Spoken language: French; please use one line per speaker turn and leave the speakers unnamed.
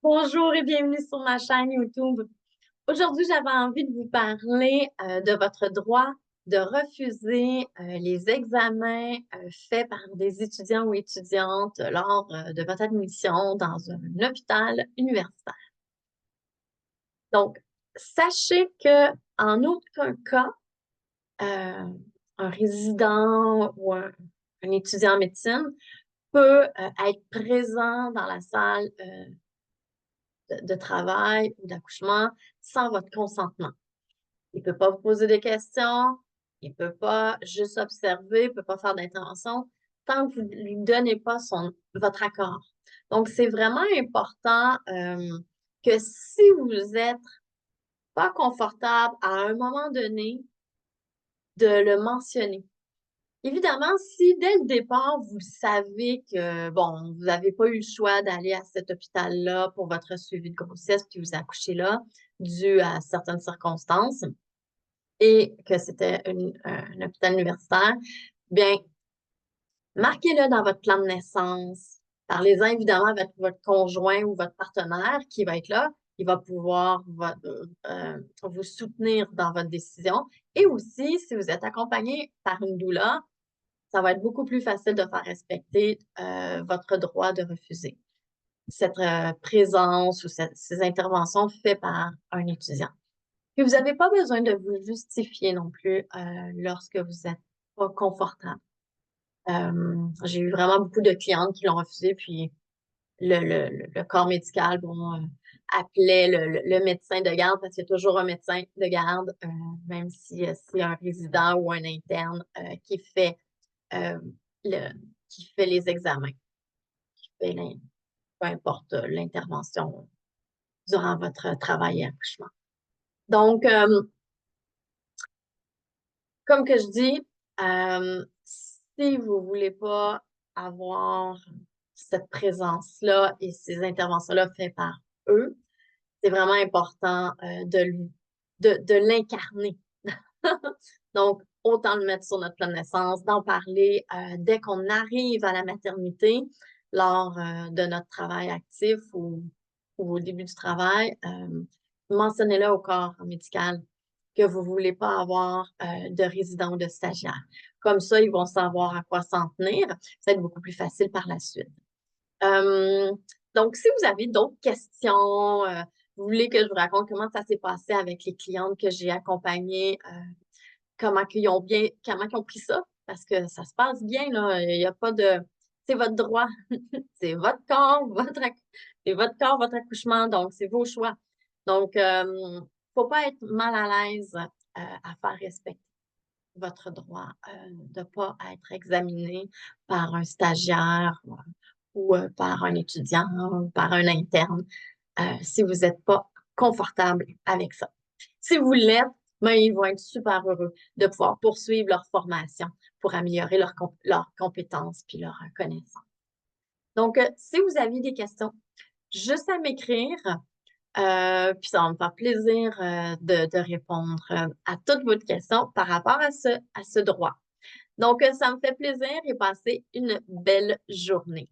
Bonjour et bienvenue sur ma chaîne YouTube. Aujourd'hui, j'avais envie de vous parler de votre droit de refuser les examens faits par des étudiants ou étudiantes lors de votre admission dans un hôpital universitaire. Donc, sachez que en aucun cas, euh, un résident ou un étudiant en médecine peut être présent dans la salle de travail ou d'accouchement sans votre consentement. Il ne peut pas vous poser des questions, il ne peut pas juste observer, il ne peut pas faire d'intervention tant que vous ne lui donnez pas votre accord. Donc, c'est vraiment important que si vous êtes pas confortable à un moment donné, de le mentionner. Évidemment, si dès le départ, vous savez que, bon, vous n'avez pas eu le choix d'aller à cet hôpital-là pour votre suivi de grossesse, puis vous accouchez là, dû à certaines circonstances, et que c'était un hôpital universitaire, bien, marquez-le dans votre plan de naissance. Parlez-en évidemment avec votre conjoint ou votre partenaire qui va être là. Il va pouvoir vous soutenir dans votre décision. Et aussi, si vous êtes accompagné par une doula, ça va être beaucoup plus facile de faire respecter votre droit de refuser cette présence ou ces interventions faites par un étudiant. Puis vous n'avez pas besoin de vous justifier non plus lorsque vous n'êtes pas confortable. J'ai eu vraiment beaucoup de clientes qui l'ont refusé, puis le corps médical appelait le médecin de garde, parce qu'il y a toujours un médecin de garde, même si c'est un résident ou un interne euh, le, qui fait les examens, qui fait peu importe l'intervention durant votre travail et accouchement. Donc, comme que je dis, si vous ne voulez pas avoir cette présence-là et ces interventions-là faites par eux, c'est vraiment important de l'incarner. Donc, autant le mettre sur notre plan de naissance, d'en parler dès qu'on arrive à la maternité, lors de notre travail actif ou au début du travail. Mentionnez-le au corps médical que vous ne voulez pas avoir de résident ou de stagiaire. Comme ça, ils vont savoir à quoi s'en tenir. Ça va être beaucoup plus facile par la suite. Euh, donc, si vous avez d'autres questions, vous voulez que je vous raconte comment ça s'est passé avec les clientes que j'ai accompagnées, comment ils ont pris ça, parce que ça se passe bien, là. Il n'y a pas de. C'est votre droit. C'est votre corps, c'est votre corps, votre accouchement, donc c'est vos choix. Donc, il ne faut pas être mal à l'aise à faire respecter votre droit de ne pas être examiné par un stagiaire ou par un étudiant ou par un interne si vous n'êtes pas confortable avec ça. Si vous l'êtes, ben, ils vont être super heureux de pouvoir poursuivre leur formation pour améliorer leurs compétences puis leur connaissances. Donc, si vous avez des questions, juste à m'écrire, puis ça va me faire plaisir de répondre à toutes vos questions par rapport à ce droit. Donc, ça me fait plaisir et passez une belle journée.